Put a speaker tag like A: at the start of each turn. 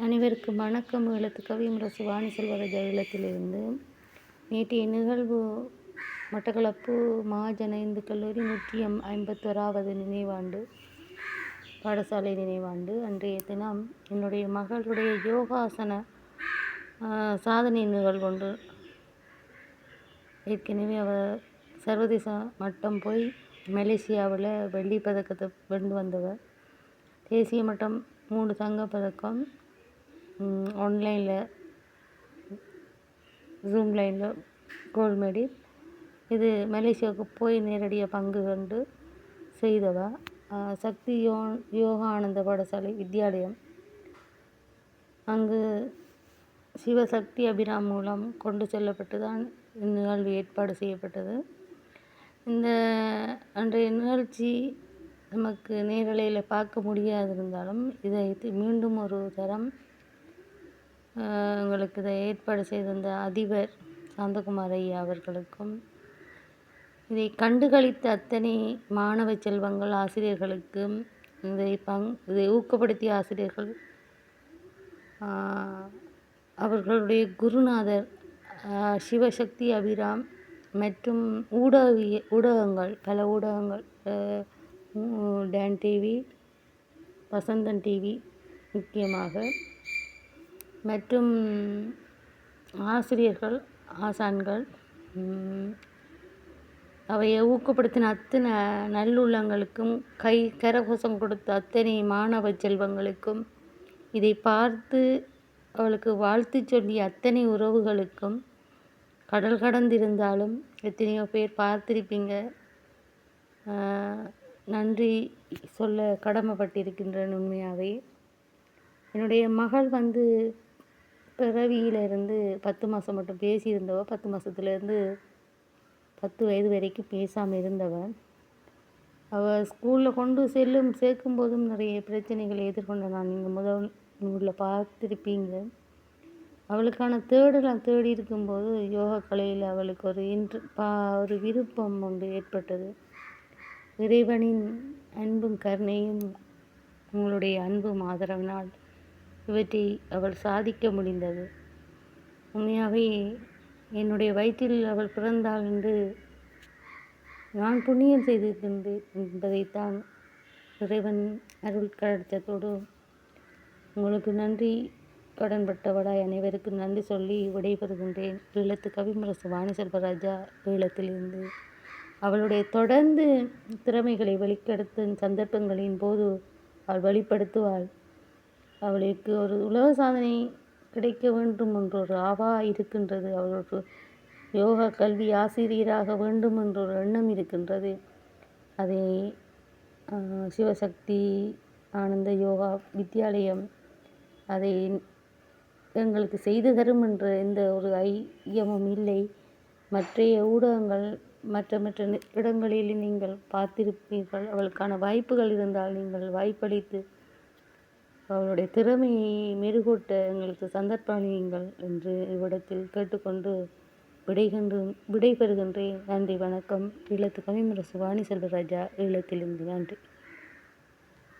A: அனைவருக்கும் வணக்கம். ஈழத்து கவியரசு வாணி செல்வராஜா ஈழத்திலிருந்து. நேற்றைய நிகழ்வு மட்டக்களப்பு மகாஜன இந்து கல்லூரி 151வது நினைவாண்டு பாடசாலை நினைவாண்டு. அன்றைய தினம் என்னுடைய மகளுடைய யோகாசன சாதனை நிகழ்வு ஒன்று. ஏற்கனவே அவள் சர்வதேச மட்டம் போய் மலேசியாவில் வெள்ளி பதக்கத்தை வென்று வந்தவர். தேசிய மட்டம் 3 தங்கப்பதக்கம், ஆன்லைனில் ஜூம் லைனில் கோல்டு மெடல். இது மலேசியாவுக்கு போய் நேரடியாக பங்கு கொண்டு செய்தவா. சக்தி யோகானந்த பாடசாலை வித்யாலயம், அங்கு சிவசக்தி அபிராம் மூலம் கொண்டு செல்லப்பட்டு தான் இந்நிகழ்வு ஏற்பாடு செய்யப்பட்டது. இந்த அன்றைய நிகழ்ச்சி நமக்கு நேரலையில் பார்க்க முடியாதிருந்தாலும் இதை மீண்டும் ஒரு தரம் உங்களுக்கு இதை ஏற்பாடு செய்திருந்த அதிபர் சாந்தகுமார் ஐயா அவர்களுக்கும், இதை கண்டுகளித்த அத்தனை மாணவ செல்வங்கள் ஆசிரியர்களுக்கும், இதை ஊக்கப்படுத்திய ஆசிரியர்கள், அவர்களுடைய குருநாதர் சிவசக்தி அபிராம் மற்றும் ஊடகங்கள், பல ஊடகங்கள், டான் டிவி, வசந்தன் டிவி முக்கியமாக, மற்றும் ஆசிரியர்கள், ஆசான்கள், அவையை ஊக்கப்படுத்தின அத்தனை நல்லுள்ளங்களுக்கும், கரகோஷம் கொடுத்த அத்தனை மாணவ செல்வங்களுக்கும், இதை பார்த்து அவளுக்கு வாழ்த்து சொல்லிய அத்தனை உறவுகளுக்கும், கடல் கடந்திருந்தாலும் எத்தனையோ பேர் பார்த்திருப்பீங்க, நன்றி சொல்ல கடமைப்பட்டிருக்கின்றன. உண்மையாகவே என்னுடைய மகள் பிறவியிலிருந்து 10 மாதம் மட்டும் பேசியிருந்தவ. 10 மாதத்துலேருந்து 10 வயது வரைக்கும் பேசாமல் இருந்தவன். அவள் ஸ்கூலில் கொண்டு சேர்க்கும் போதும் நிறைய பிரச்சனைகளை எதிர்கொண்ட நான் நீங்கள் முதல் நூலில் பார்த்துருப்பீங்க. அவளுக்கான தேடி இருக்கும்போது யோகா கலையில் அவளுக்கு ஒரு விருப்பம் ஒன்று ஏற்பட்டது. இறைவனின் அன்பும் கருணையும் உங்களுடைய அன்பும் ஆதரவினால் இவற்றை அவள் சாதிக்க முடிந்தது. உண்மையாகவே என்னுடைய வயிற்றில் அவள் பிறந்தாள் என்று நான் புண்ணியம் செய்திருக்கின்றேன் என்பதைத்தான் இறைவன் அருள் கடாட்சத்தோடு உங்களுக்கு நன்றி கடன்பட்டவளாய் அனைவருக்கும் நன்றி சொல்லி விடைபெறுகின்றேன். ஈழத்து கவியரசு வாணி செல்வராஜா ஈழத்திலிருந்து. அவளுடைய தொடர்ந்து திறமைகளை வெளிப்படுத்தும் சந்தர்ப்பங்களின் போது அவள் வெளிப்படுத்துவாள். அவளுக்கு ஒரு உலக சாதனை கிடைக்க வேண்டும் என்ற ஒரு ஆவா இருக்கின்றது. அவளுக்கு யோகா கல்வி ஆசிரியராக வேண்டும் என்ற ஒரு எண்ணம் இருக்கின்றது. அதை சிவசக்தி ஆனந்த யோகா வித்யாலயம் அதை எங்களுக்கு செய்து தரும் என்ற எந்த ஒரு ஐயமும் இல்லை. மற்றைய ஊடகங்கள் மற்ற இடங்களில் நீங்கள் பார்த்திருப்பீர்கள். அவளுக்கான வாய்ப்புகள் இருந்தால் நீங்கள் வாய்ப்பளித்து அவளுடைய திறமையை மெருகூட்ட எங்களுக்கு சந்தர்ப்பங்கள் என்று இவ்விடத்தில் கேட்டுக்கொண்டு விடைபெறுகின்றேன். நன்றி, வணக்கம். ஈழத்து கவியரசு வாணி செல்வராஜா ஈழத்திலிருந்து. நன்றி.